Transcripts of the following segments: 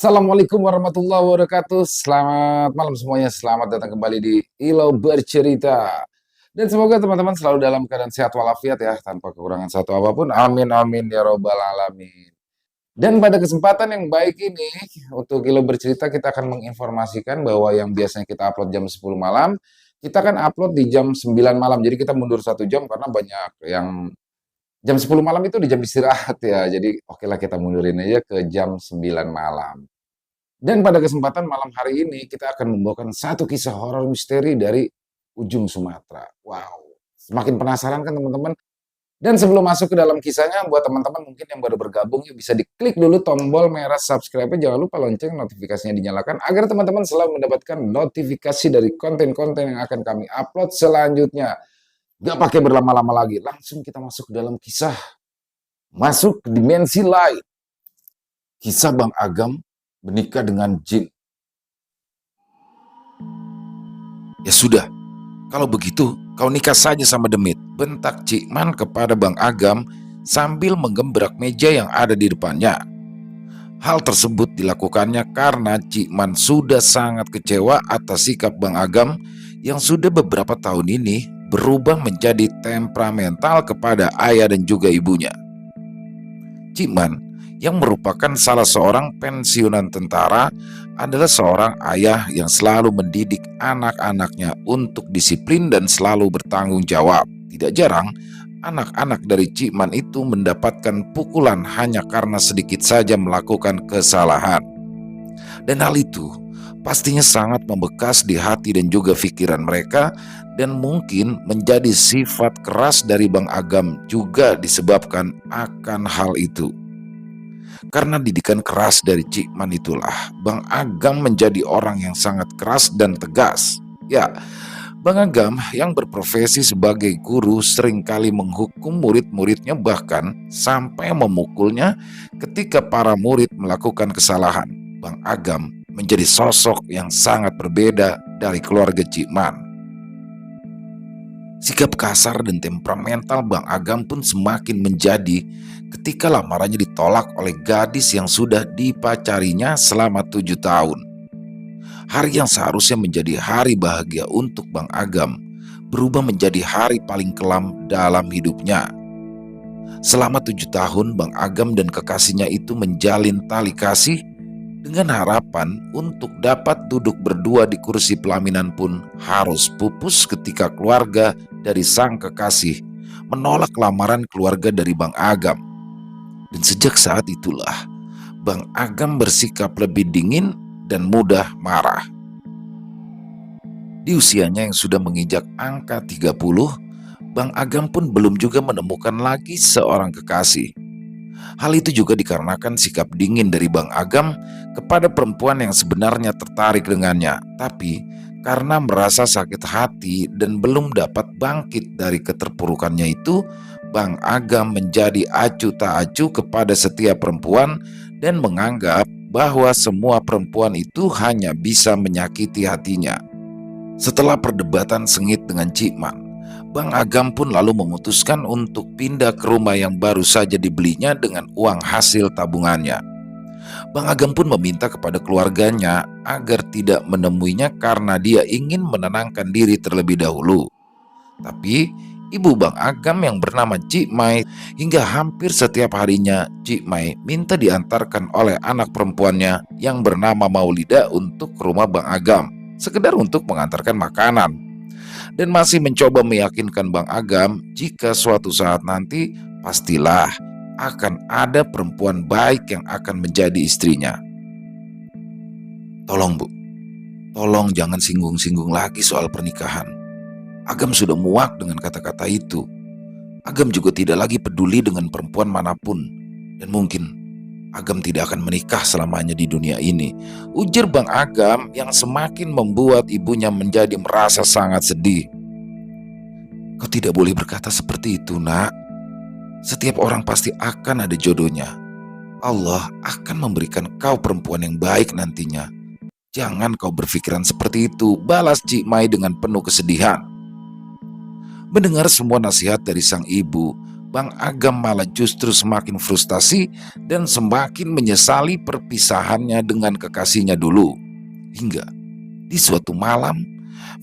Assalamualaikum warahmatullahi wabarakatuh. Selamat malam semuanya. Selamat datang kembali di Ilau Bercerita. Dan semoga teman-teman selalu dalam keadaan sehat walafiat ya, tanpa kekurangan satu apapun. Amin amin ya robbal alamin. Dan pada kesempatan yang baik ini, untuk Ilau Bercerita kita akan menginformasikan bahwa yang biasanya kita upload jam 10 malam, kita akan upload di jam 9 malam. Jadi kita mundur 1 jam karena banyak yang jam 10 malam itu di jam istirahat ya. Jadi oke lah kita mundurin aja ke jam 9 malam. Dan pada kesempatan malam hari ini kita akan membawakan satu kisah horor misteri dari ujung Sumatera. Wow, semakin penasaran kan teman-teman? Dan sebelum masuk ke dalam kisahnya, buat teman-teman mungkin yang baru bergabung, ya bisa diklik dulu tombol merah subscribe-nya, jangan lupa lonceng notifikasinya dinyalakan, agar teman-teman selalu mendapatkan notifikasi dari konten-konten yang akan kami upload selanjutnya. Gak pakai berlama-lama lagi, langsung kita masuk ke dalam kisah. Masuk ke dimensi lain. Kisah Bang Agam menikah dengan jin. Ya sudah, kalau begitu kau nikah saja sama Demit, bentak Cik Man kepada Bang Agam sambil menggembrak meja yang ada di depannya. Hal tersebut dilakukannya karena Cik Man sudah sangat kecewa atas sikap Bang Agam yang sudah beberapa tahun ini berubah menjadi temperamental kepada ayah dan juga ibunya. Cik Man, yang merupakan salah seorang pensiunan tentara, adalah seorang ayah yang selalu mendidik anak-anaknya untuk disiplin dan selalu bertanggung jawab. Tidak jarang, anak-anak dari Cik Man itu mendapatkan pukulan hanya karena sedikit saja melakukan kesalahan. Dan hal itu pastinya sangat membekas di hati dan juga pikiran mereka, dan mungkin menjadi sifat keras dari Bang Agam juga disebabkan akan hal itu. Karena didikan keras dari Cik Man itulah Bang Agam menjadi orang yang sangat keras dan tegas. Ya, Bang Agam yang berprofesi sebagai guru seringkali menghukum murid-muridnya, bahkan sampai memukulnya ketika para murid melakukan kesalahan. Bang Agam menjadi sosok yang sangat berbeda dari keluarga Cik Man. Sikap kasar dan temperamental Bang Agam pun semakin menjadi ketika lamarannya ditolak oleh gadis yang sudah dipacarinya selama 7 tahun. Hari yang seharusnya menjadi hari bahagia untuk Bang Agam berubah menjadi hari paling kelam dalam hidupnya. Selama 7 tahun Bang Agam dan kekasihnya itu menjalin tali kasih dengan harapan untuk dapat duduk berdua di kursi pelaminan, pun harus pupus ketika keluarga dari sang kekasih menolak lamaran keluarga dari Bang Agam. Dan sejak saat itulah Bang Agam bersikap lebih dingin dan mudah marah. Di usianya yang sudah menginjak angka 30, Bang Agam pun belum juga menemukan lagi seorang kekasih. Hal itu juga dikarenakan sikap dingin dari Bang Agam kepada perempuan yang sebenarnya tertarik dengannya. Tapi karena merasa sakit hati dan belum dapat bangkit dari keterpurukannya itu, Bang Agam menjadi acuh tak acuh kepada setiap perempuan dan menganggap bahwa semua perempuan itu hanya bisa menyakiti hatinya. Setelah perdebatan sengit dengan Cik Man, Bang Agam pun lalu memutuskan untuk pindah ke rumah yang baru saja dibelinya dengan uang hasil tabungannya. Bang Agam pun meminta kepada keluarganya agar tidak menemuinya karena dia ingin menenangkan diri terlebih dahulu. Tapi ibu Bang Agam yang bernama Cik Mai, hingga hampir setiap harinya Cik Mai minta diantarkan oleh anak perempuannya yang bernama Maulida untuk ke rumah Bang Agam, sekedar untuk mengantarkan makanan. Dan masih mencoba meyakinkan Bang Agam jika suatu saat nanti pastilah akan ada perempuan baik yang akan menjadi istrinya. Tolong Bu, tolong jangan singgung-singgung lagi soal pernikahan. Agam sudah muak dengan kata-kata itu. Agam juga tidak lagi peduli dengan perempuan manapun, dan mungkin Agam tidak akan menikah selamanya di dunia ini, ujar Bang Agam yang semakin membuat ibunya menjadi merasa sangat sedih. Kau tidak boleh berkata seperti itu, Nak. Setiap orang pasti akan ada jodohnya. Allah akan memberikan kau perempuan yang baik nantinya. Jangan kau berpikiran seperti itu, balas Cik Mai dengan penuh kesedihan. Mendengar semua nasihat dari sang ibu, Bang Agam malah justru semakin frustasi dan semakin menyesali perpisahannya dengan kekasihnya dulu. Hingga di suatu malam,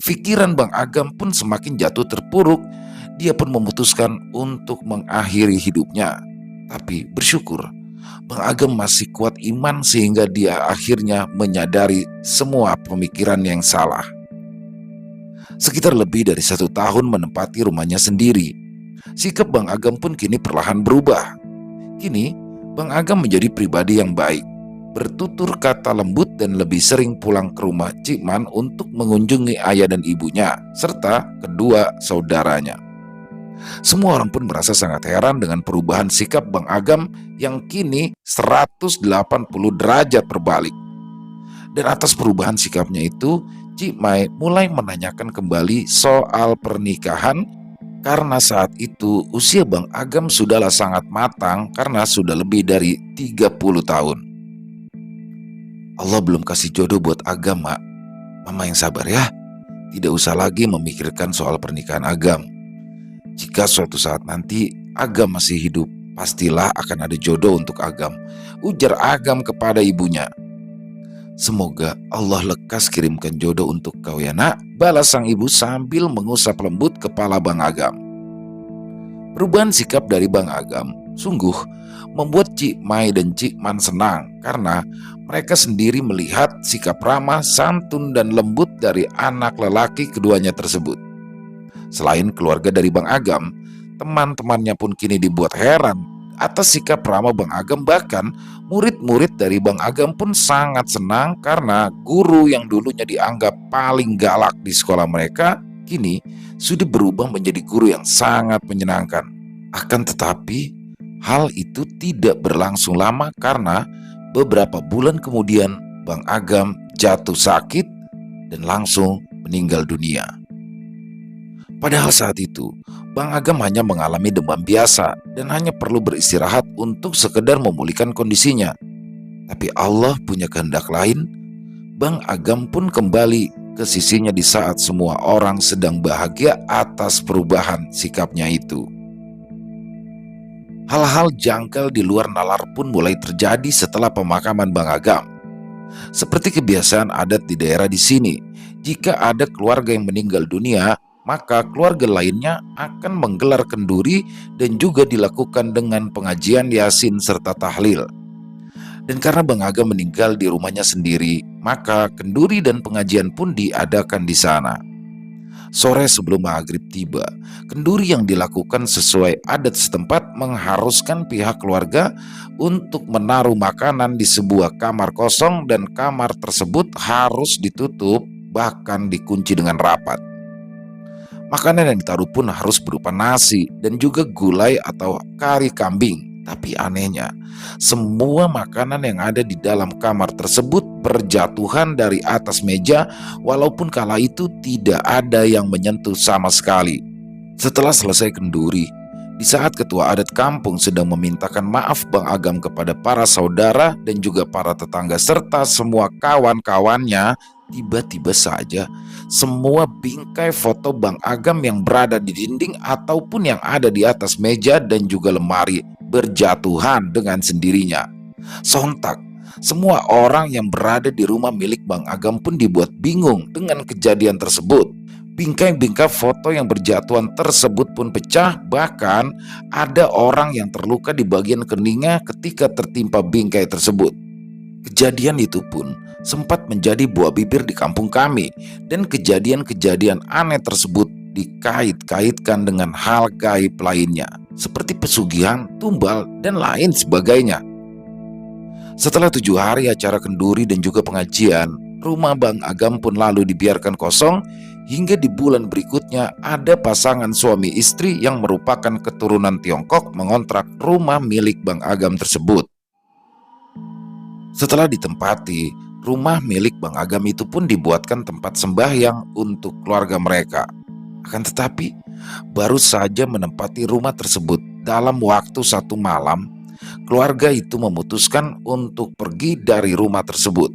pikiran Bang Agam pun semakin jatuh terpuruk. Dia pun memutuskan untuk mengakhiri hidupnya. Tapi bersyukur, Bang Agam masih kuat iman sehingga dia akhirnya menyadari semua pemikiran yang salah. Sekitar lebih dari 1 tahun menempati rumahnya sendiri, sikap Bang Agam pun kini perlahan berubah. Kini, Bang Agam menjadi pribadi yang baik, bertutur kata lembut dan lebih sering pulang ke rumah Cik Man untuk mengunjungi ayah dan ibunya, serta kedua saudaranya. Semua orang pun merasa sangat heran dengan perubahan sikap Bang Agam yang kini 180 derajat berbalik. Dan atas perubahan sikapnya itu, Cik Mai mulai menanyakan kembali soal pernikahan karena saat itu usia Bang Agam sudahlah sangat matang karena sudah lebih dari 30 tahun. Allah belum kasih jodoh buat Agam, Mak. Mama yang sabar ya. Tidak usah lagi memikirkan soal pernikahan Agam. Jika suatu saat nanti Agam masih hidup, pastilah akan ada jodoh untuk Agam, ujar Agam kepada ibunya. Semoga Allah lekas kirimkan jodoh untuk kau ya nak, balas sang ibu sambil mengusap lembut kepala Bang Agam. Perubahan sikap dari Bang Agam sungguh membuat Cik Mai dan Cik Man senang karena mereka sendiri melihat sikap ramah, santun dan lembut dari anak lelaki keduanya tersebut. Selain keluarga dari Bang Agam, teman-temannya pun kini dibuat heran atas sikap ramah Bang Agam. Bahkan murid-murid dari Bang Agam pun sangat senang karena guru yang dulunya dianggap paling galak di sekolah mereka kini sudah berubah menjadi guru yang sangat menyenangkan. Akan tetapi hal itu tidak berlangsung lama karena beberapa bulan kemudian Bang Agam jatuh sakit dan langsung meninggal dunia. Padahal saat itu Bang Agam hanya mengalami demam biasa dan hanya perlu beristirahat untuk sekedar memulihkan kondisinya. Tapi Allah punya kehendak lain. Bang Agam pun kembali ke sisinya di saat semua orang sedang bahagia atas perubahan sikapnya itu. Hal-hal janggal di luar nalar pun mulai terjadi setelah pemakaman Bang Agam. Seperti kebiasaan adat di daerah di sini, jika ada keluarga yang meninggal dunia, maka keluarga lainnya akan menggelar kenduri dan juga dilakukan dengan pengajian Yasin serta tahlil. Dan karena Bang Agam meninggal di rumahnya sendiri, maka kenduri dan pengajian pun diadakan di sana. Sore sebelum maghrib tiba, kenduri yang dilakukan sesuai adat setempat mengharuskan pihak keluarga untuk menaruh makanan di sebuah kamar kosong dan kamar tersebut harus ditutup bahkan dikunci dengan rapat. Makanan yang ditaruh pun harus berupa nasi dan juga gulai atau kari kambing. Tapi anehnya, semua makanan yang ada di dalam kamar tersebut berjatuhan dari atas meja walaupun kala itu tidak ada yang menyentuh sama sekali. Setelah selesai kenduri, di saat ketua adat kampung sedang memintakan maaf Bang Agam kepada para saudara dan juga para tetangga serta semua kawan-kawannya, tiba-tiba saja semua bingkai foto Bang Agam yang berada di dinding ataupun yang ada di atas meja dan juga lemari berjatuhan dengan sendirinya. Sontak, semua orang yang berada di rumah milik Bang Agam pun dibuat bingung dengan kejadian tersebut. Bingkai-bingkai foto yang berjatuhan tersebut pun pecah, bahkan ada orang yang terluka di bagian keningnya ketika tertimpa bingkai tersebut. Kejadian itu pun sempat menjadi buah bibir di kampung kami, dan kejadian-kejadian aneh tersebut dikait-kaitkan dengan hal gaib lainnya seperti pesugihan, tumbal, dan lain sebagainya. Setelah 7 hari acara kenduri dan juga pengajian, rumah Bang Agam pun lalu dibiarkan kosong hingga di bulan berikutnya ada pasangan suami istri yang merupakan keturunan Tiongkok mengontrak rumah milik Bang Agam tersebut. Setelah ditempati, rumah milik Bang Agam itu pun dibuatkan tempat sembahyang untuk keluarga mereka. Akan tetapi, baru saja menempati rumah tersebut dalam waktu 1 malam, keluarga itu memutuskan untuk pergi dari rumah tersebut.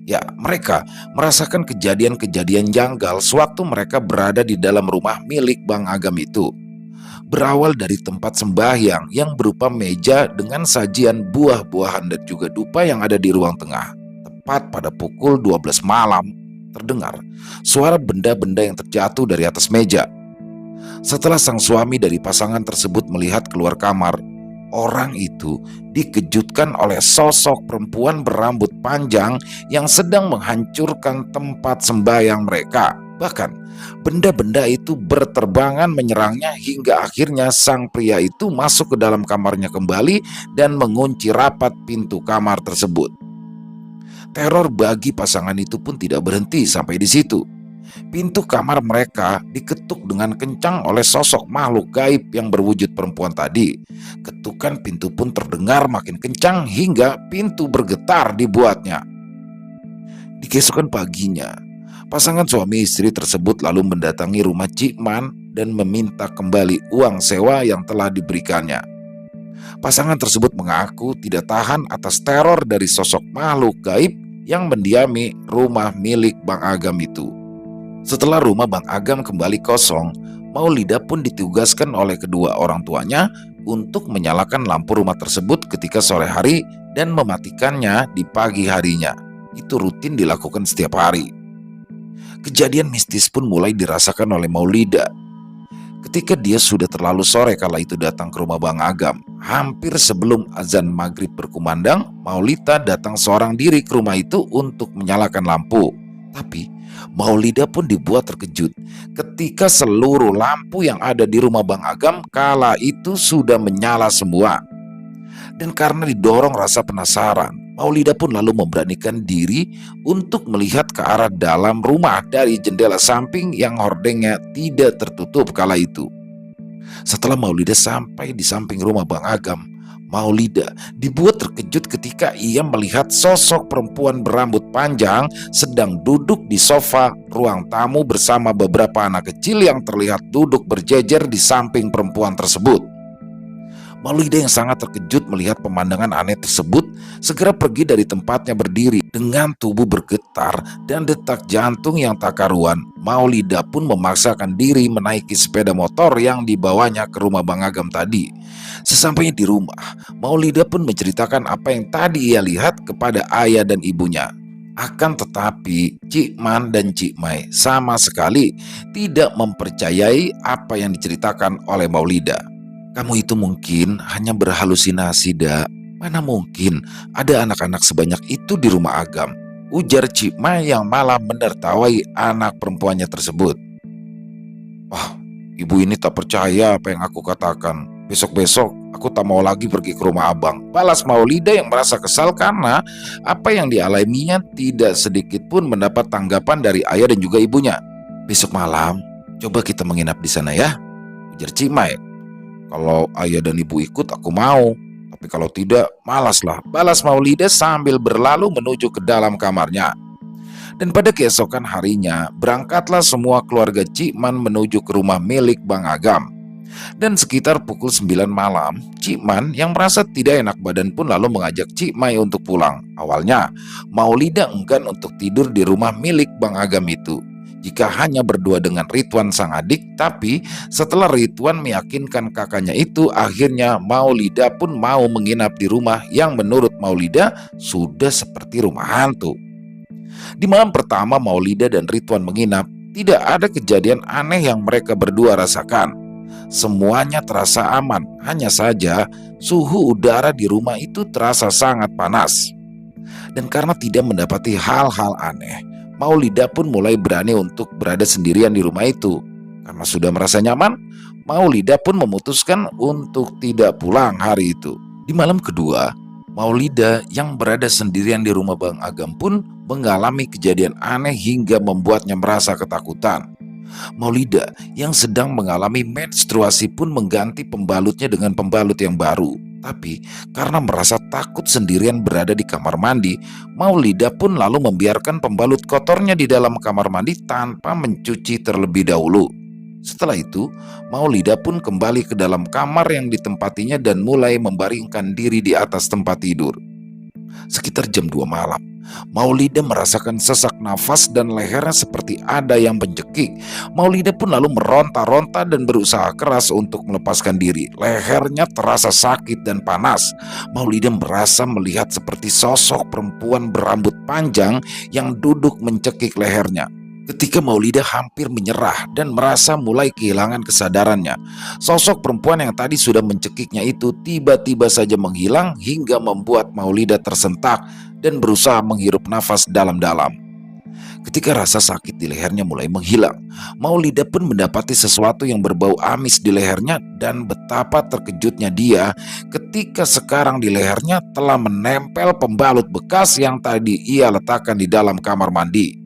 Ya, mereka merasakan kejadian-kejadian janggal sewaktu mereka berada di dalam rumah milik Bang Agam itu. Berawal dari tempat sembahyang yang berupa meja dengan sajian buah-buahan dan juga dupa yang ada di ruang tengah. Tepat pada pukul 12 malam, terdengar suara benda-benda yang terjatuh dari atas meja. Setelah sang suami dari pasangan tersebut melihat keluar kamar, orang itu dikejutkan oleh sosok perempuan berambut panjang yang sedang menghancurkan tempat sembahyang mereka. Bahkan, benda-benda itu berterbangan menyerangnya hingga akhirnya sang pria itu masuk ke dalam kamarnya kembali dan mengunci rapat pintu kamar tersebut. Teror bagi pasangan itu pun tidak berhenti sampai di situ. Pintu kamar mereka diketuk dengan kencang oleh sosok makhluk gaib yang berwujud perempuan tadi. Ketukan pintu pun terdengar makin kencang hingga pintu bergetar dibuatnya. Di keesokan paginya, pasangan suami istri tersebut lalu mendatangi rumah Cik Man dan meminta kembali uang sewa yang telah diberikannya. Pasangan tersebut mengaku tidak tahan atas teror dari sosok makhluk gaib yang mendiami rumah milik Bang Agam itu. Setelah rumah Bang Agam kembali kosong, Maulida pun ditugaskan oleh kedua orang tuanya untuk menyalakan lampu rumah tersebut ketika sore hari dan mematikannya di pagi harinya. Itu rutin dilakukan setiap hari. Kejadian mistis pun mulai dirasakan oleh Maulida. Ketika dia sudah terlalu sore kala itu datang ke rumah Bang Agam, hampir sebelum azan maghrib berkumandang, Maulida datang seorang diri ke rumah itu untuk menyalakan lampu. Tapi Maulida pun dibuat terkejut ketika seluruh lampu yang ada di rumah Bang Agam kala itu sudah menyala semua. Dan karena didorong rasa penasaran, Maulida pun lalu memberanikan diri untuk melihat ke arah dalam rumah dari jendela samping yang hordengnya tidak tertutup kala itu. Setelah Maulida sampai di samping rumah Bang Agam, Maulida dibuat terkejut ketika ia melihat sosok perempuan berambut panjang sedang duduk di sofa ruang tamu bersama beberapa anak kecil yang terlihat duduk berjejer di samping perempuan tersebut. Maulida yang sangat terkejut melihat pemandangan aneh tersebut segera pergi dari tempatnya berdiri dengan tubuh bergetar dan detak jantung yang tak karuan. Maulida pun memaksakan diri menaiki sepeda motor yang dibawanya ke rumah Bang Agam tadi. Sesampainya di rumah, Maulida pun menceritakan apa yang tadi ia lihat kepada ayah dan ibunya. Akan tetapi Cik Man dan Cik Mai sama sekali tidak mempercayai apa yang diceritakan oleh Maulida. "Kamu itu mungkin hanya berhalusinasi, Dak. Mana mungkin ada anak-anak sebanyak itu di rumah Agam," ujar Cik Mai yang malah menertawai anak perempuannya tersebut. "Wah, ibu ini tak percaya apa yang aku katakan. Besok-besok aku tak mau lagi pergi ke rumah abang," balas Maulida yang merasa kesal karena apa yang dialaminya tidak sedikit pun mendapat tanggapan dari ayah dan juga ibunya. "Besok malam, coba kita menginap di sana ya," ujar Cik Mai. "Kalau ayah dan ibu ikut aku mau, tapi kalau tidak malaslah," balas Maulida sambil berlalu menuju ke dalam kamarnya. Dan pada keesokan harinya berangkatlah semua keluarga Cik Man menuju ke rumah milik Bang Agam. Dan sekitar pukul 9 malam, Cik Man yang merasa tidak enak badan pun lalu mengajak Cik Mai untuk pulang. Awalnya Maulida enggan untuk tidur di rumah milik Bang Agam itu jika hanya berdua dengan Ridwan sang adik, tapi setelah Ridwan meyakinkan kakaknya itu, akhirnya Maulida pun mau menginap di rumah yang menurut Maulida sudah seperti rumah hantu. Di malam pertama Maulida dan Ridwan menginap, tidak ada kejadian aneh yang mereka berdua rasakan. Semuanya terasa aman, hanya saja suhu udara di rumah itu terasa sangat panas. Dan karena tidak mendapati hal-hal aneh, Maulida pun mulai berani untuk berada sendirian di rumah itu. Karena sudah merasa nyaman, Maulida pun memutuskan untuk tidak pulang hari itu. Di malam kedua, Maulida yang berada sendirian di rumah Bang Agam pun mengalami kejadian aneh hingga membuatnya merasa ketakutan. Maulida yang sedang mengalami menstruasi pun mengganti pembalutnya dengan pembalut yang baru. Tapi karena merasa takut sendirian berada di kamar mandi, Maulida pun lalu membiarkan pembalut kotornya di dalam kamar mandi tanpa mencuci terlebih dahulu. Setelah itu, Maulida pun kembali ke dalam kamar yang ditempatinya dan mulai membaringkan diri di atas tempat tidur. Sekitar jam 2 malam, Maulida merasakan sesak nafas dan lehernya seperti ada yang mencekik. Maulida pun lalu meronta-ronta dan berusaha keras untuk melepaskan diri. Lehernya terasa sakit dan panas. Maulida merasa melihat seperti sosok perempuan berambut panjang yang duduk mencekik lehernya. Ketika Maulida hampir menyerah dan merasa mulai kehilangan kesadarannya, sosok perempuan yang tadi sudah mencekiknya itu tiba-tiba saja menghilang hingga membuat Maulida tersentak dan berusaha menghirup nafas dalam-dalam. Ketika rasa sakit di lehernya mulai menghilang, Maulida pun mendapati sesuatu yang berbau amis di lehernya, dan betapa terkejutnya dia ketika sekarang di lehernya telah menempel pembalut bekas yang tadi ia letakkan di dalam kamar mandi.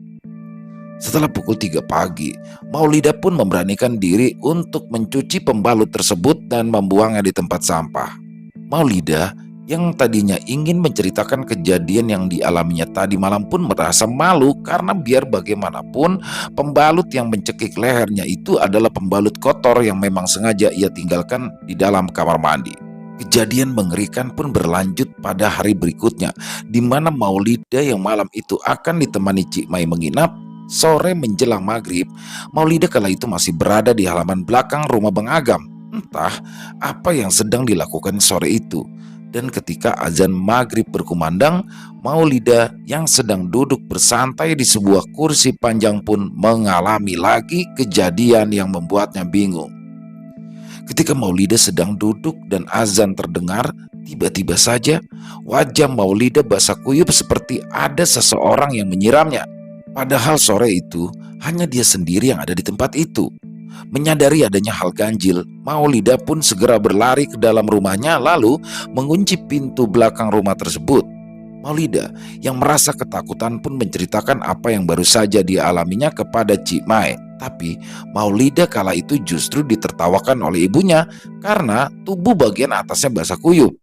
Setelah pukul 3 pagi, Maulida pun memberanikan diri untuk mencuci pembalut tersebut dan membuangnya di tempat sampah. Maulida yang tadinya ingin menceritakan kejadian yang dialaminya tadi malam pun merasa malu, karena biar bagaimanapun pembalut yang mencekik lehernya itu adalah pembalut kotor yang memang sengaja ia tinggalkan di dalam kamar mandi. Kejadian mengerikan pun berlanjut pada hari berikutnya, di mana Maulida yang malam itu akan ditemani Cik Mai menginap. Sore menjelang maghrib, Maulida kala itu masih berada di halaman belakang rumah Bang Agam. Entah apa yang sedang dilakukan sore itu. Dan ketika azan maghrib berkumandang, Maulida yang sedang duduk bersantai di sebuah kursi panjang pun mengalami lagi kejadian yang membuatnya bingung. Ketika Maulida sedang duduk dan azan terdengar, tiba-tiba saja wajah Maulida basah kuyup seperti ada seseorang yang menyiramnya. Padahal sore itu hanya dia sendiri yang ada di tempat itu. Menyadari adanya hal ganjil, Maulida pun segera berlari ke dalam rumahnya lalu mengunci pintu belakang rumah tersebut. Maulida yang merasa ketakutan pun menceritakan apa yang baru saja dia alaminya kepada Cik Mai. Tapi Maulida kala itu justru ditertawakan oleh ibunya karena tubuh bagian atasnya basah kuyup.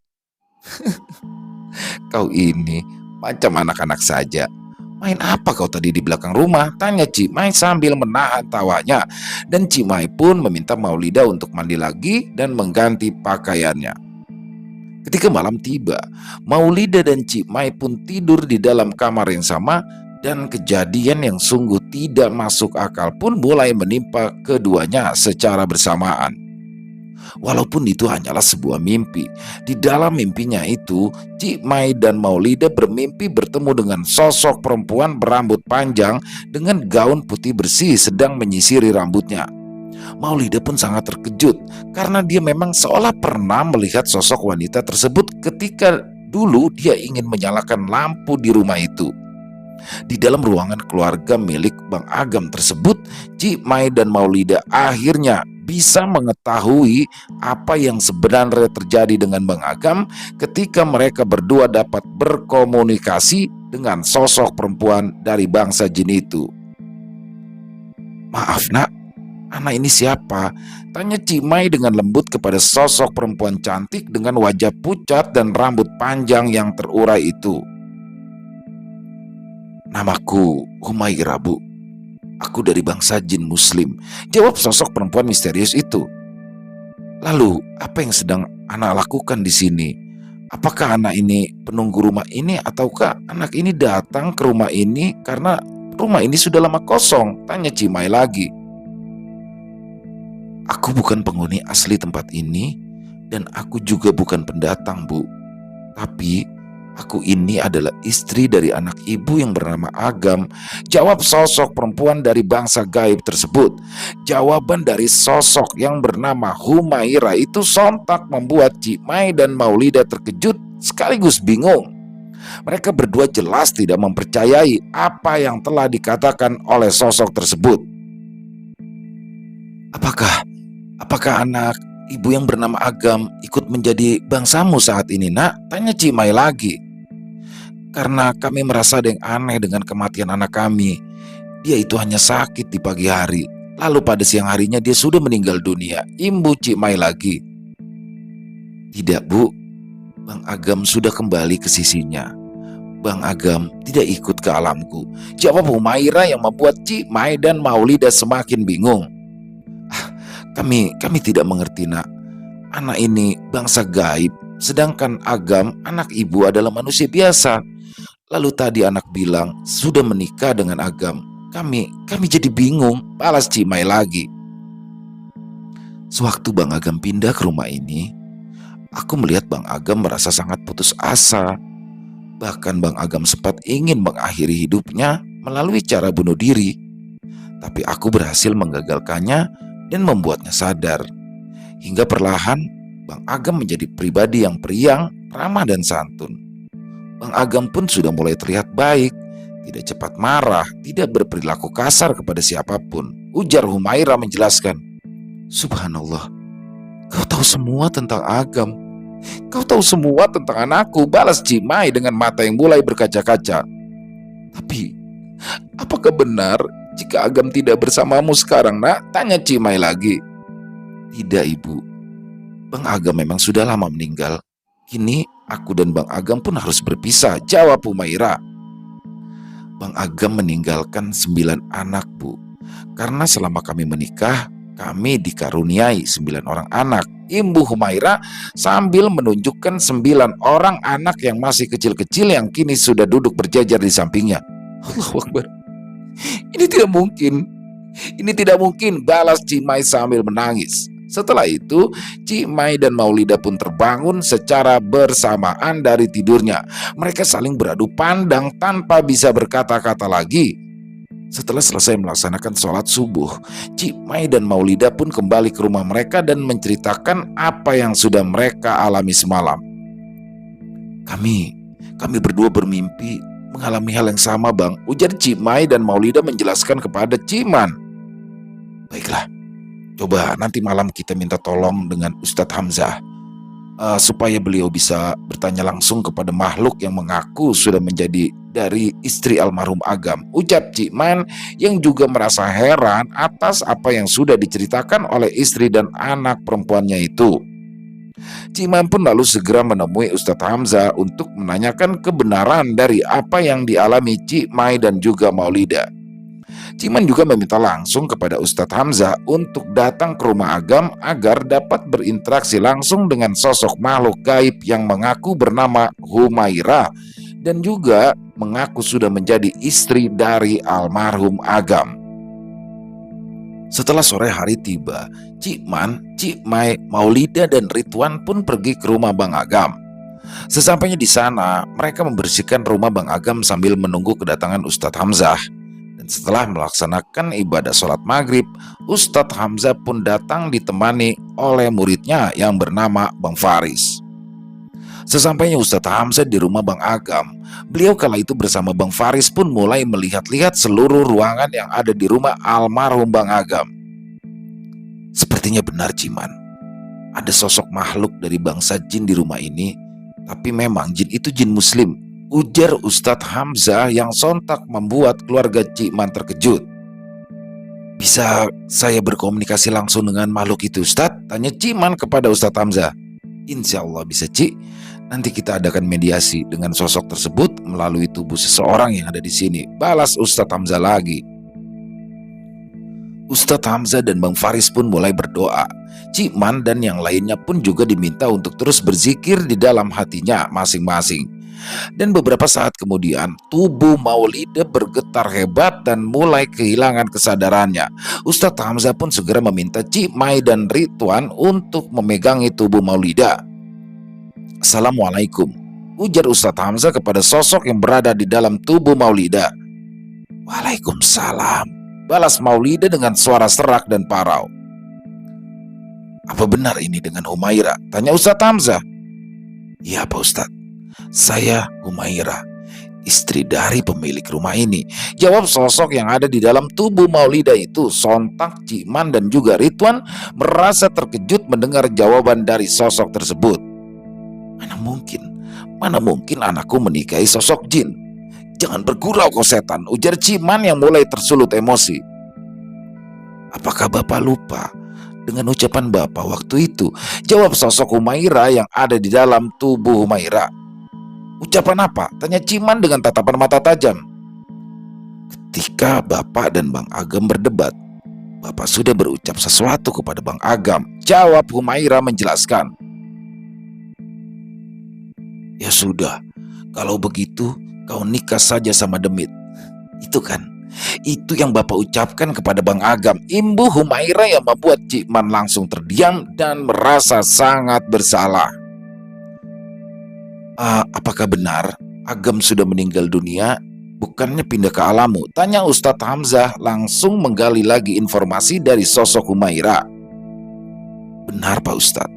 "Kau ini macam anak-anak saja. Main apa kau tadi di belakang rumah?" tanya Cik Mai sambil menahan tawanya. Dan Cik Mai pun meminta Maulida untuk mandi lagi dan mengganti pakaiannya. Ketika malam tiba, Maulida dan Cik Mai pun tidur di dalam kamar yang sama, dan kejadian yang sungguh tidak masuk akal pun mulai menimpa keduanya secara bersamaan. Walaupun itu hanyalah sebuah mimpi, di dalam mimpinya itu Cik Mai dan Maulida bermimpi bertemu dengan sosok perempuan berambut panjang dengan gaun putih bersih sedang menyisiri rambutnya. Maulida pun sangat terkejut karena dia memang seolah pernah melihat sosok wanita tersebut ketika dulu dia ingin menyalakan lampu di rumah itu. Di dalam ruangan keluarga milik Bang Agam tersebut, Cik Mai dan Maulida akhirnya bisa mengetahui apa yang sebenarnya terjadi dengan Bang Agam ketika mereka berdua dapat berkomunikasi dengan sosok perempuan dari bangsa jin itu. "Maaf nak, anak ini siapa?" tanya Cik Mai dengan lembut kepada sosok perempuan cantik dengan wajah pucat dan rambut panjang yang terurai itu. "Namaku Humaira, Bu. Aku dari bangsa jin muslim," jawab sosok perempuan misterius itu. "Lalu apa yang sedang anak lakukan di sini? Apakah anak ini penunggu rumah ini ataukah anak ini datang ke rumah ini karena rumah ini sudah lama kosong?" tanya Cimai lagi. "Aku bukan penghuni asli tempat ini dan aku juga bukan pendatang, Bu. Tapi aku ini adalah istri dari anak ibu yang bernama Agam," jawab sosok perempuan dari bangsa gaib tersebut. Jawaban dari sosok yang bernama Humaira itu sontak membuat Cik Mai dan Maulida terkejut sekaligus bingung. Mereka berdua jelas tidak mempercayai apa yang telah dikatakan oleh sosok tersebut. Apakah anak ibu yang bernama Agam ikut menjadi bangsamu saat ini, nak?" tanya Cik Mai lagi. "Karena kami merasa ada yang aneh dengan kematian anak kami. Dia itu hanya sakit di pagi hari, lalu pada siang harinya dia sudah meninggal dunia," imbu Cik Mai lagi. "Tidak, Bu. Bang Agam sudah kembali ke sisinya. Bang Agam tidak ikut ke alamku," jawab Humaira yang membuat Cik Mai dan Maulida semakin bingung. Kami tidak mengerti, nak. Anak ini bangsa gaib, sedangkan Agam, anak ibu, adalah manusia biasa. Lalu tadi anak bilang sudah menikah dengan Agam. Kami jadi bingung, balas Cimai lagi. Sewaktu Bang Agam pindah ke rumah ini, aku melihat Bang Agam merasa sangat putus asa. Bahkan Bang Agam sempat ingin mengakhiri hidupnya melalui cara bunuh diri. Tapi aku berhasil menggagalkannya dan membuatnya sadar. Hingga perlahan Bang Agam menjadi pribadi yang periang, ramah dan santun. Bang Agam pun sudah mulai terlihat baik, tidak cepat marah, tidak berperilaku kasar kepada siapapun. Ujar Humaira menjelaskan. Subhanallah, kau tahu semua tentang Agam. Kau tahu semua tentang anakku, balas Cimai dengan mata yang mulai berkaca-kaca. Tapi, apakah benar jika Agam tidak bersamamu sekarang, nak? Tanya Cimai lagi. Tidak, Ibu. Bang Agam memang sudah lama meninggal. Kini aku dan Bang Agam pun harus berpisah, jawab Humaira. Bang Agam meninggalkan 9 anak, Bu. Karena selama kami menikah, kami dikaruniai 9 orang anak. Imbu Humaira sambil menunjukkan 9 orang anak yang masih kecil-kecil yang kini sudah duduk berjajar di sampingnya. Allahu Akbar. Ini tidak mungkin. Ini tidak mungkin, balas Cimai sambil menangis. Setelah itu, Cimai dan Maulida pun terbangun secara bersamaan dari tidurnya. Mereka saling beradu pandang tanpa bisa berkata-kata lagi. Setelah selesai melaksanakan sholat subuh, Cimai dan Maulida pun kembali ke rumah mereka dan menceritakan apa yang sudah mereka alami semalam. Kami berdua bermimpi mengalami hal yang sama, Bang, ujar Cimai dan Maulida menjelaskan kepada Ciman. Baiklah, coba nanti malam kita minta tolong dengan Ustadz Hamzah supaya beliau bisa bertanya langsung kepada makhluk yang mengaku sudah menjadi dari istri almarhum Agam, ucap Ciman yang juga merasa heran atas apa yang sudah diceritakan oleh istri dan anak perempuannya itu. Ciman pun lalu segera menemui Ustadz Hamzah untuk menanyakan kebenaran dari apa yang dialami Cimai dan juga Maulida. Ciman juga meminta langsung kepada Ustadz Hamzah untuk datang ke rumah Agam agar dapat berinteraksi langsung dengan sosok makhluk gaib yang mengaku bernama Humaira dan juga mengaku sudah menjadi istri dari almarhum Agam. Setelah sore hari tiba, Ciman, Cimai, Maulida dan Ridwan pun pergi ke rumah Bang Agam. Sesampainya di sana, mereka membersihkan rumah Bang Agam sambil menunggu kedatangan Ustadz Hamzah. Dan setelah melaksanakan ibadah sholat maghrib, Ustadz Hamzah pun datang ditemani oleh muridnya yang bernama Bang Faris. Sesampainya Ustadz Hamzah di rumah Bang Agam, beliau kala itu bersama Bang Faris pun mulai melihat-lihat seluruh ruangan yang ada di rumah almarhum Bang Agam. Sepertinya benar, Ciman. Ada sosok makhluk dari bangsa jin di rumah ini, tapi memang jin itu jin muslim, ujar Ustadz Hamzah yang sontak membuat keluarga Ciman terkejut. Bisa saya berkomunikasi langsung dengan makhluk itu, Ustadz? Tanya Ciman kepada Ustadz Hamzah. Insya Allah bisa, Ci. Nanti kita adakan mediasi dengan sosok tersebut melalui tubuh seseorang yang ada di sini, balas Ustadz Hamzah lagi. Ustadz Hamzah dan Bang Faris pun mulai berdoa. Ciman dan yang lainnya pun juga diminta untuk terus berzikir di dalam hatinya masing-masing. Dan beberapa saat kemudian tubuh Maulida bergetar hebat dan mulai kehilangan kesadarannya. Ustadz Hamzah pun segera meminta Cimai dan Ridwan untuk memegangi tubuh Maulida. Assalamualaikum, ujar Ustadz Hamzah kepada sosok yang berada di dalam tubuh Maulida. Waalaikumsalam, balas Maulida dengan suara serak dan parau. Apa benar ini dengan Humaira? Tanya Ustadz Hamzah. Iya Pak Ustadz, saya Humaira, istri dari pemilik rumah ini, jawab sosok yang ada di dalam tubuh Maulida itu. Sontak Ciman dan juga Ridwan merasa terkejut mendengar jawaban dari sosok tersebut. Mana mungkin anakku menikahi sosok jin? Jangan bergurau kau setan, ujar Ciman yang mulai tersulut emosi. Apakah Bapak lupa dengan ucapan Bapak waktu itu? Jawab sosok Humaira yang ada di dalam tubuh Humaira. Ucapan apa? Tanya Ciman dengan tatapan mata tajam. Ketika Bapak dan Bang Agam berdebat, Bapak sudah berucap sesuatu kepada Bang Agam, jawab Humaira menjelaskan. Ya sudah, kalau begitu kau nikah saja sama Demit. Itu kan, itu yang Bapak ucapkan kepada Bang Agam. Ibu Humaira yang membuat Cik Man langsung terdiam dan merasa sangat bersalah. Apakah benar Agam sudah meninggal dunia? Bukannya pindah ke alammu? Tanya Ustadz Hamzah langsung menggali lagi informasi dari sosok Humaira. Benar Pak Ustadz,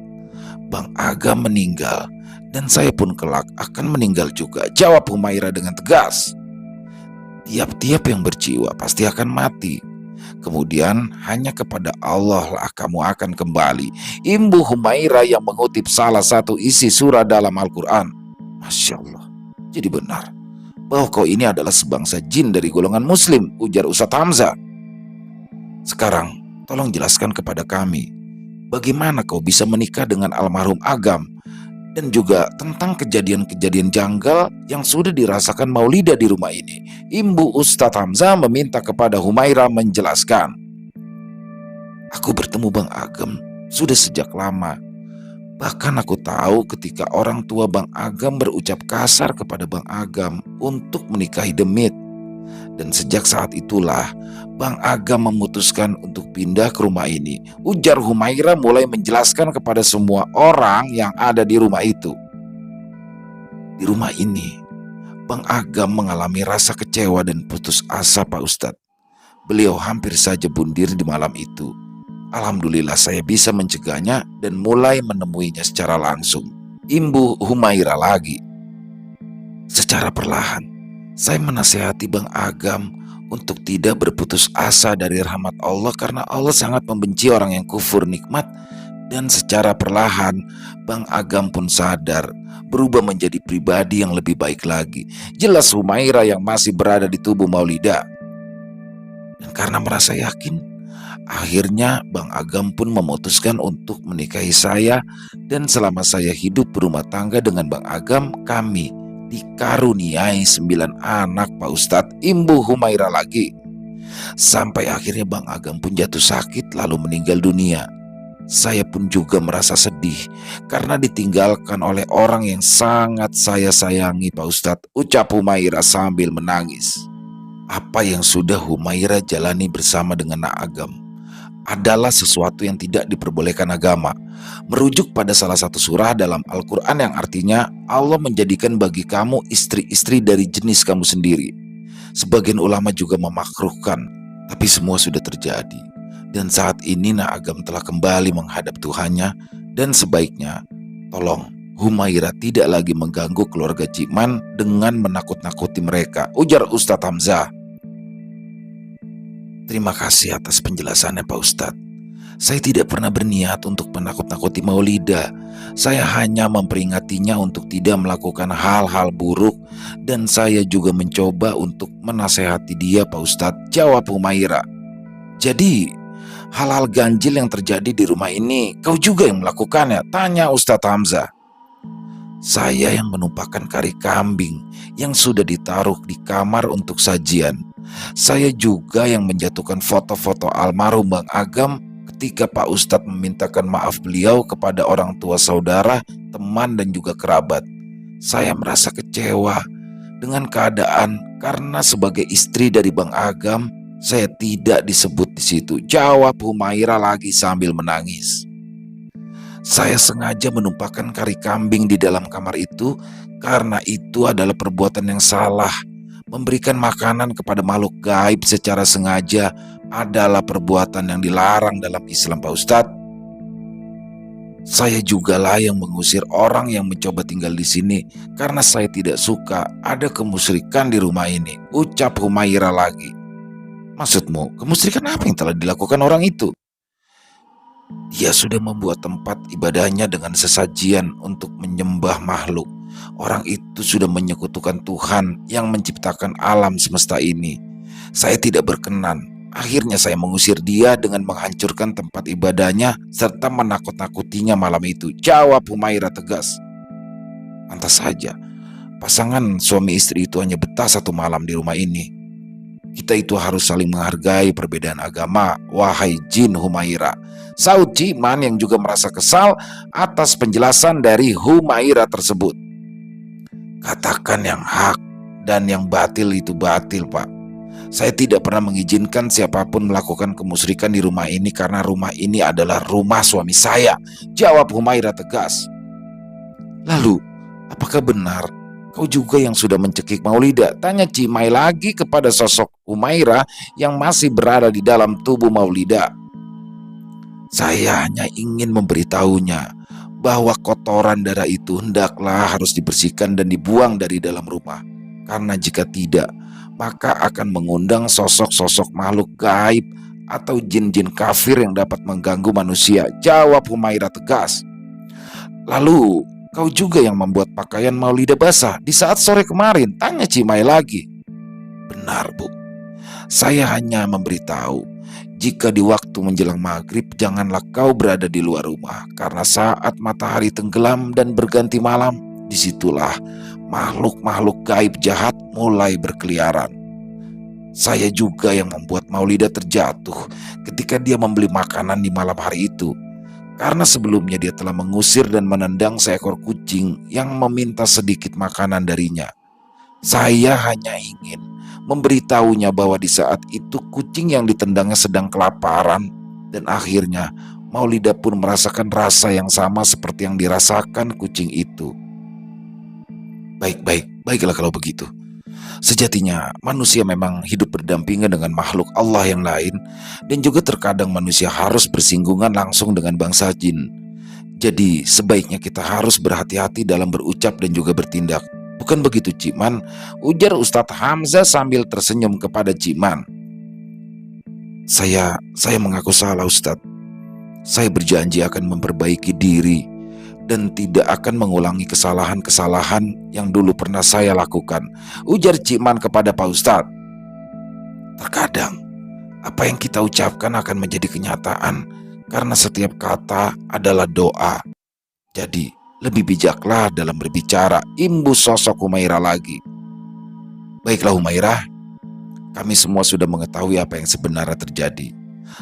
Bang Agam meninggal dan saya pun kelak akan meninggal juga, jawab Humaira dengan tegas. Tiap-tiap yang berjiwa pasti akan mati. Kemudian hanya kepada Allah lah kamu akan kembali. Ibu Humaira yang mengutip salah satu isi surah dalam Al-Quran. Masya Allah, jadi benar bahwa kau ini adalah sebangsa jin dari golongan muslim, ujar Ustadz Hamzah. Sekarang tolong jelaskan kepada kami, bagaimana kau bisa menikah dengan almarhum Agam, dan juga tentang kejadian-kejadian janggal yang sudah dirasakan Maulida di rumah ini. Ibu Ustadz Hamzah meminta kepada Humaira menjelaskan. Aku bertemu Bang Agam sudah sejak lama. Bahkan aku tahu ketika orang tua Bang Agam berucap kasar kepada Bang Agam untuk menikahi Demit. Dan sejak saat itulah Bang Agam memutuskan untuk pindah ke rumah ini, ujar Humaira mulai menjelaskan kepada semua orang yang ada di rumah itu. Di rumah ini, Bang Agam mengalami rasa kecewa dan putus asa Pak Ustadz. Beliau hampir saja bunuh diri di malam itu. Alhamdulillah saya bisa mencegahnya dan mulai menemuinya secara langsung. Ibu Humaira lagi. Secara perlahan, saya menasihati Bang Agam untuk tidak berputus asa dari rahmat Allah karena Allah sangat membenci orang yang kufur nikmat. Dan secara perlahan, Bang Agam pun sadar, berubah menjadi pribadi yang lebih baik lagi. Jelas Humaira yang masih berada di tubuh Maulida. Dan karena merasa yakin, akhirnya Bang Agam pun memutuskan untuk menikahi saya. Dan selama saya hidup berumah tangga dengan Bang Agam, kami dikaruniai 9 anak Pak Ustadz. Ibu Humaira lagi. Sampai akhirnya Bang Agam pun jatuh sakit lalu meninggal dunia. Saya pun juga merasa sedih karena ditinggalkan oleh orang yang sangat saya sayangi Pak Ustadz, ucap Humaira sambil menangis. Apa yang sudah Humaira jalani bersama dengan Nak Agam adalah sesuatu yang tidak diperbolehkan agama. Merujuk pada salah satu surah dalam Al-Quran yang artinya Allah menjadikan bagi kamu istri-istri dari jenis kamu sendiri. Sebagian ulama juga memakruhkan, tapi semua sudah terjadi. Dan saat ini Nak Agam telah kembali menghadap Tuhannya. Dan sebaiknya tolong Humaira tidak lagi mengganggu keluarga Cik Man dengan menakut-nakuti mereka, ujar Ustadz Hamzah. Terima kasih atas penjelasannya Pak Ustadz. Saya tidak pernah berniat untuk menakut-nakuti Maulida. Saya hanya memperingatinya untuk tidak melakukan hal-hal buruk. Dan saya juga mencoba untuk menasehati dia Pak Ustadz, jawab Humaira. Jadi hal-hal ganjil yang terjadi di rumah ini kau juga yang melakukannya, tanya Ustadz Hamzah. Saya yang menumpahkan kari kambing yang sudah ditaruh di kamar untuk sajian. Saya juga yang menjatuhkan foto-foto almarhum Bang Agam ketika Pak Ustadz memintakan maaf beliau kepada orang tua saudara, teman dan juga kerabat. Saya merasa kecewa dengan keadaan karena sebagai istri dari Bang Agam saya tidak disebut di situ, jawab Humaira lagi sambil menangis. Saya sengaja menumpahkan kari kambing di dalam kamar itu karena itu adalah perbuatan yang salah. Memberikan makanan kepada makhluk gaib secara sengaja adalah perbuatan yang dilarang dalam Islam Pak Ustadz. Saya juga lah yang mengusir orang yang mencoba tinggal di sini karena saya tidak suka ada kemusyrikan di rumah ini, ucap Humaira lagi. Maksudmu, kemusyrikan apa yang telah dilakukan orang itu? Dia sudah membuat tempat ibadahnya dengan sesajian untuk menyembah makhluk. Orang itu sudah menyekutukan Tuhan yang menciptakan alam semesta ini. Saya tidak berkenan. Akhirnya saya mengusir dia dengan menghancurkan tempat ibadahnya serta menakut-nakutinya malam itu, jawab Humaira tegas. Pantas saja, pasangan suami istri itu hanya betah 1 malam di rumah ini. Kita itu harus saling menghargai perbedaan agama, wahai jin Humaira, saut Cik Man yang juga merasa kesal atas penjelasan dari Humaira tersebut. Katakan yang hak dan yang batil itu batil, Pak. Saya tidak pernah mengizinkan siapapun melakukan kemusyrikan di rumah ini karena rumah ini adalah rumah suami saya, jawab Humaira tegas. Lalu, apakah benar kau juga yang sudah mencekik Maulida? Tanya Cimai lagi kepada sosok Humaira yang masih berada di dalam tubuh Maulida. Saya hanya ingin memberitahunya bahwa kotoran darah itu hendaklah harus dibersihkan dan dibuang dari dalam rumah. Karena jika tidak, maka akan mengundang sosok-sosok makhluk gaib atau jin-jin kafir yang dapat mengganggu manusia, jawab Humaira tegas. Lalu, kau juga yang membuat pakaian Maulida basah di saat sore kemarin, tanya Cimai lagi. Benar, Bu. Saya hanya memberitahu, jika di waktu menjelang maghrib janganlah kau berada di luar rumah, karena saat matahari tenggelam dan berganti malam, disitulah makhluk-makhluk gaib jahat mulai berkeliaran. Saya juga yang membuat Maulida terjatuh ketika dia membeli makanan di malam hari itu, karena sebelumnya dia telah mengusir dan menendang seekor kucing yang meminta sedikit makanan darinya. Saya hanya ingin memberitahunya bahwa di saat itu kucing yang ditendangnya sedang kelaparan, dan akhirnya Maulida pun merasakan rasa yang sama seperti yang dirasakan kucing itu. Baiklah kalau begitu. Sejatinya manusia memang hidup berdampingan dengan makhluk Allah yang lain, dan juga terkadang manusia harus bersinggungan langsung dengan bangsa jin. Jadi sebaiknya kita harus berhati-hati dalam berucap dan juga bertindak. Bukan begitu, Cikman? Ujar Ustadz Hamzah sambil tersenyum kepada Cikman. Saya mengaku salah, Ustadz. Saya berjanji akan memperbaiki diri dan tidak akan mengulangi kesalahan-kesalahan yang dulu pernah saya lakukan, ujar Cikman kepada Pak Ustadz. Terkadang apa yang kita ucapkan akan menjadi kenyataan karena setiap kata adalah doa. Jadi lebih bijaklah dalam berbicara, imbus sosok Humaira lagi. Baiklah Humaira, kami semua sudah mengetahui apa yang sebenarnya terjadi.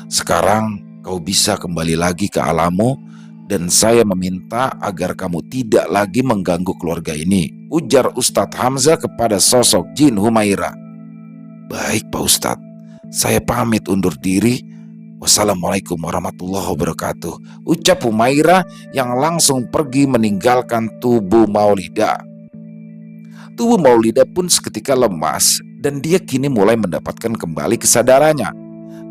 Sekarang kau bisa kembali lagi ke alammu, dan saya meminta agar kamu tidak lagi mengganggu keluarga ini, ujar Ustadz Hamzah kepada sosok jin Humaira. Baik Pak Ustadz, saya pamit undur diri. Wassalamualaikum warahmatullahi wabarakatuh, ucap Humaira yang langsung pergi meninggalkan tubuh Maulida. Tubuh Maulida pun seketika lemas dan dia kini mulai mendapatkan kembali kesadarannya.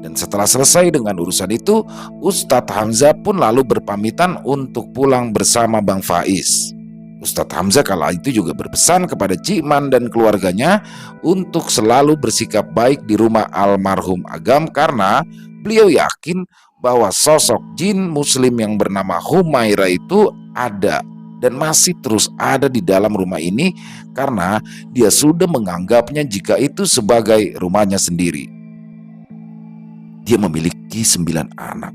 Dan setelah selesai dengan urusan itu, Ustadz Hamzah pun lalu berpamitan untuk pulang bersama Bang Faiz. Ustadz Hamzah kala itu juga berpesan kepada Cikman dan keluarganya untuk selalu bersikap baik di rumah almarhum Agam karena beliau yakin bahwa sosok jin muslim yang bernama Humaira itu ada dan masih terus ada di dalam rumah ini karena dia sudah menganggapnya jika itu sebagai rumahnya sendiri. Dia memiliki 9 anak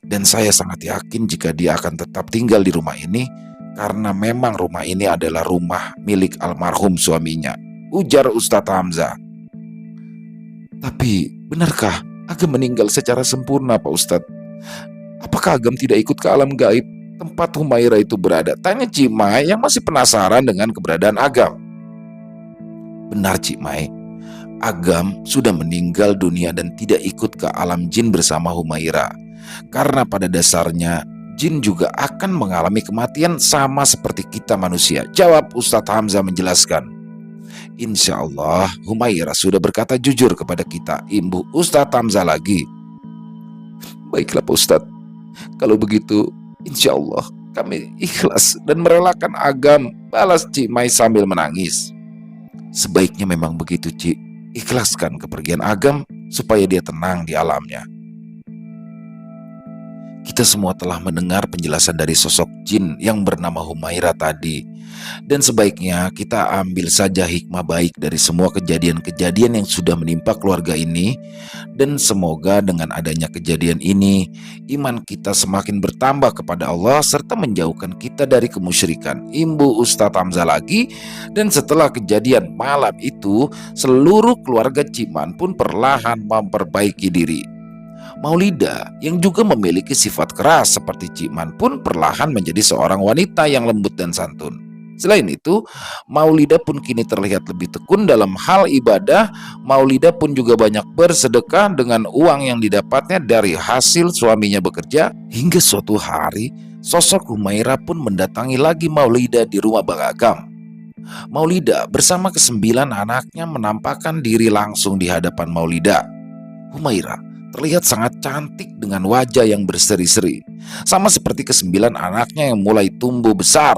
dan saya sangat yakin jika dia akan tetap tinggal di rumah ini karena memang rumah ini adalah rumah milik almarhum suaminya, ujar Ustadz Hamzah. Tapi benarkah Agam meninggal secara sempurna, Pak Ustadz? Apakah Agam tidak ikut ke alam gaib tempat Humaira itu berada? Tanya Cimai yang masih penasaran dengan keberadaan Agam. Benar Cimai, Agam sudah meninggal dunia dan tidak ikut ke alam jin bersama Humaira. Karena pada dasarnya jin juga akan mengalami kematian sama seperti kita manusia, jawab Ustadz Hamzah menjelaskan. Insya Allah Humaira sudah berkata jujur kepada kita, imbuh Ustadz Hamzah lagi. Baiklah Pak Ustadz, kalau begitu insya Allah kami ikhlas dan merelakan Agam, balas Cimai sambil menangis. Sebaiknya memang begitu Ci, ikhlaskan kepergian Agam supaya dia tenang di alamnya. Kita semua telah mendengar penjelasan dari sosok jin yang bernama Humaira tadi. Dan sebaiknya kita ambil saja hikmah baik dari semua kejadian-kejadian yang sudah menimpa keluarga ini. Dan semoga dengan adanya kejadian ini, iman kita semakin bertambah kepada Allah serta menjauhkan kita dari kemusyrikan, imbuh Ustadz Hamzah lagi. Dan setelah kejadian malam itu, seluruh keluarga Ciman pun perlahan memperbaiki diri. Maulida yang juga memiliki sifat keras seperti Cikman pun perlahan menjadi seorang wanita yang lembut dan santun. Selain itu, Maulida pun kini terlihat lebih tekun dalam hal ibadah. Maulida pun juga banyak bersedekah dengan uang yang didapatnya dari hasil suaminya bekerja. Hingga suatu hari, sosok Humaira pun mendatangi lagi Maulida di rumah Bang Agam. Maulida bersama kesembilan anaknya menampakkan diri langsung di hadapan Maulida. Humaira terlihat sangat cantik dengan wajah yang berseri-seri, sama seperti kesembilan anaknya yang mulai tumbuh besar.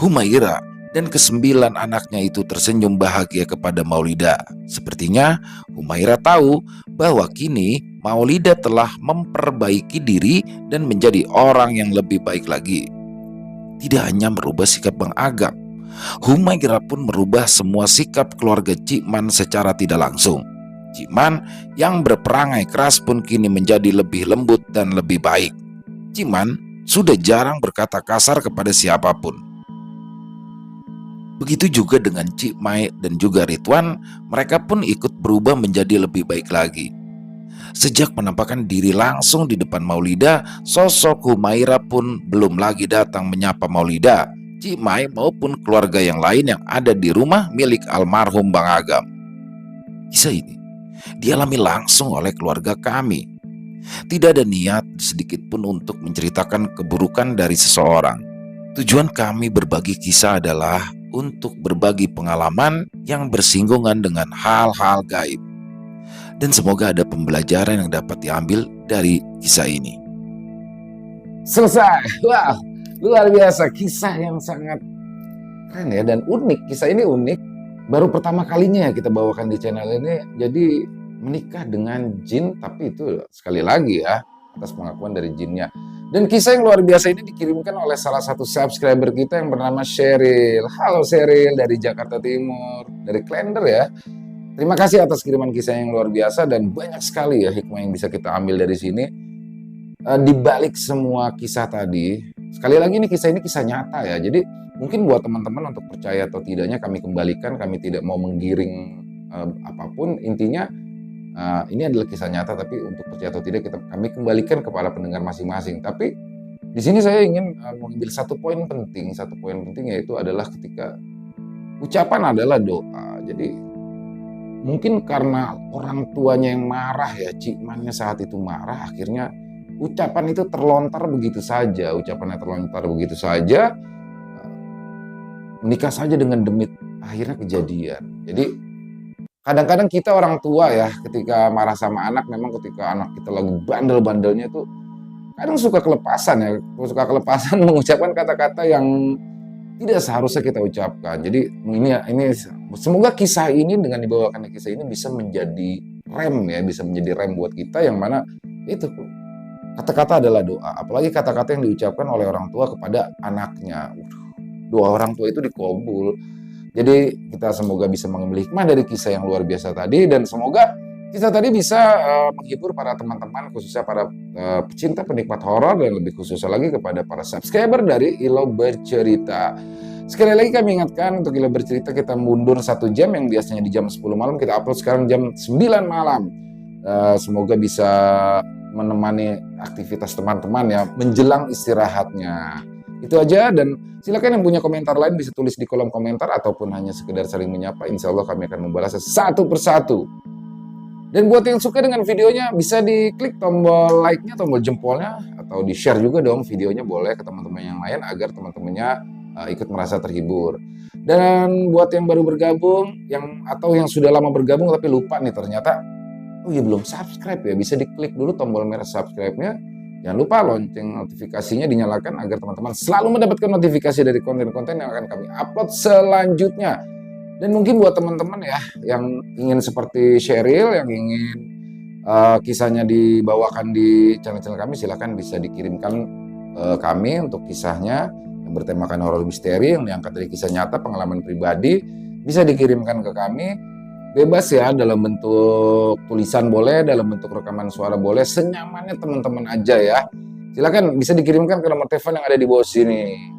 Humaira dan kesembilan anaknya itu tersenyum bahagia kepada Maulida. Sepertinya Humaira tahu bahwa kini Maulida telah memperbaiki diri dan menjadi orang yang lebih baik lagi. Tidak hanya merubah sikap Bang Agam, Humaira pun merubah semua sikap keluarga Cik Man secara tidak langsung. Cik Man yang berperangai keras pun kini menjadi lebih lembut dan lebih baik. Cik Man sudah jarang berkata kasar kepada siapapun. Begitu juga dengan Cik Mai dan juga Ridwan, mereka pun ikut berubah menjadi lebih baik lagi. Sejak menampakkan diri langsung di depan Maulida, sosok Humaira pun belum lagi datang menyapa Maulida, Cik Mai maupun keluarga yang lain yang ada di rumah milik almarhum Bang Agam. Kisah ini dialami langsung oleh keluarga kami. Tidak ada niat sedikit pun untuk menceritakan keburukan dari seseorang. Tujuan kami berbagi kisah adalah untuk berbagi pengalaman yang bersinggungan dengan hal-hal gaib. Dan semoga ada pembelajaran yang dapat diambil dari kisah ini. Selesai. Wow, luar biasa. Kisah yang sangat keren ya dan unik. Kisah ini unik. Baru pertama kalinya kita bawakan di channel ini. Jadi menikah dengan jin, tapi itu sekali lagi ya atas pengakuan dari jinnya. Dan kisah yang luar biasa ini dikirimkan oleh salah satu subscriber kita yang bernama Sheryl. Halo Sheryl dari Jakarta Timur, dari Klender ya. Terima kasih atas kiriman kisah yang luar biasa dan banyak sekali ya hikmah yang bisa kita ambil dari sini. Di balik semua kisah tadi, sekali lagi ini kisah nyata ya. Jadi mungkin buat teman-teman untuk percaya atau tidaknya kami kembalikan, kami tidak mau menggiring apapun. Intinya ini adalah kisah nyata, tapi untuk percaya atau tidak kami kembalikan kepada pendengar masing-masing. Tapi di sini saya ingin mengambil satu poin penting yaitu adalah ketika ucapan adalah doa. Jadi mungkin karena orang tuanya yang marah ya, Cik Mannya saat itu marah, akhirnya ucapan itu terlontar begitu saja. Ucapannya terlontar begitu saja, menikah saja dengan demit, akhirnya kejadian. Jadi kadang-kadang kita orang tua ya ketika marah sama anak, memang ketika anak kita lagi bandel-bandelnya tuh kadang suka kelepasan mengucapkan kata-kata yang tidak seharusnya kita ucapkan. Jadi ini semoga kisah ini dengan dibawakan kisah ini bisa menjadi rem ya, bisa menjadi rem buat kita yang mana itu kata-kata adalah doa, apalagi kata-kata yang diucapkan oleh orang tua kepada anaknya. Doa orang tua itu dikabul. Jadi kita semoga bisa mengambil hikmah dari kisah yang luar biasa tadi, dan semoga kisah tadi bisa menghibur para teman-teman, khususnya para pecinta penikmat horor, dan lebih khususnya lagi kepada para subscriber dari Ilo Bercerita. Sekali lagi kami ingatkan untuk Ilo Bercerita kita mundur 1 jam, yang biasanya di jam 10 malam kita upload sekarang jam 9 malam. Semoga bisa menemani aktivitas teman-teman ya menjelang istirahatnya. Itu aja, dan silakan yang punya komentar lain bisa tulis di kolom komentar ataupun hanya sekedar saling menyapa. Insya Allah kami akan membalasnya satu persatu. Dan buat yang suka dengan videonya bisa diklik tombol like-nya, tombol jempolnya, atau di-share juga dong videonya, boleh ke teman-teman yang lain agar teman-temannya ikut merasa terhibur. Dan buat yang baru bergabung atau yang sudah lama bergabung tapi lupa nih ternyata, oh iya belum subscribe ya, bisa diklik dulu tombol merah subscribe-nya. Jangan lupa lonceng notifikasinya dinyalakan agar teman-teman selalu mendapatkan notifikasi dari konten-konten yang akan kami upload selanjutnya. Dan mungkin buat teman-teman ya yang ingin seperti Sheryl, yang ingin kisahnya dibawakan di channel-channel kami, silahkan bisa dikirimkan kami untuk kisahnya yang bertemakan horor misteri, yang diangkat dari kisah nyata, pengalaman pribadi, bisa dikirimkan ke kami. Bebas ya, dalam bentuk tulisan boleh, dalam bentuk rekaman suara boleh, senyamannya teman-teman aja ya. Silakan bisa dikirimkan ke nomor telepon yang ada di bawah sini.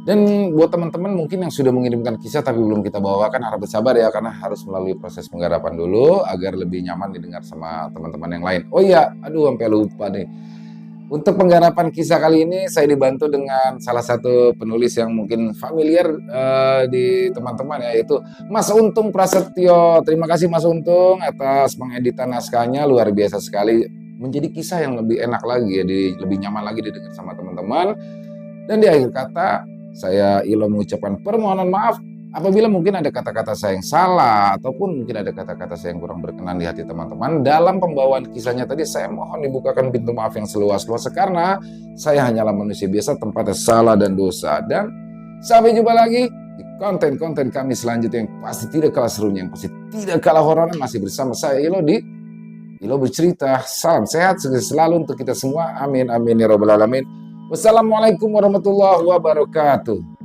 Dan buat teman-teman mungkin yang sudah mengirimkan kisah tapi belum kita bawakan, harap bersabar ya, karena harus melalui proses penggarapan dulu agar lebih nyaman didengar sama teman-teman yang lain. Oh iya, aduh sampai lupa nih. Untuk penggarapan kisah kali ini saya dibantu dengan salah satu penulis yang mungkin familiar di teman-teman ya, yaitu Mas Untung Prasetyo. Terima kasih Mas Untung atas pengeditan naskahnya, luar biasa sekali. Menjadi kisah yang lebih enak lagi ya, lebih nyaman lagi didengar sama teman-teman. Dan di akhir kata, saya Ilo mengucapkan permohonan maaf apabila mungkin ada kata-kata saya yang salah, ataupun mungkin ada kata-kata saya yang kurang berkenan di hati teman-teman. Dalam pembawaan kisahnya tadi, saya mohon dibukakan pintu maaf yang seluas-luasnya, karena saya hanyalah manusia biasa, tempatnya salah dan dosa. Dan sampai jumpa lagi di konten-konten kami selanjutnya yang pasti tidak kalah serunya, yang pasti tidak kalah horornya, masih bersama saya Ilo di Ilo Bercerita. Salam sehat selalu untuk kita semua. Amin, amin, ya robbal alamin. Wassalamualaikum warahmatullahi wabarakatuh.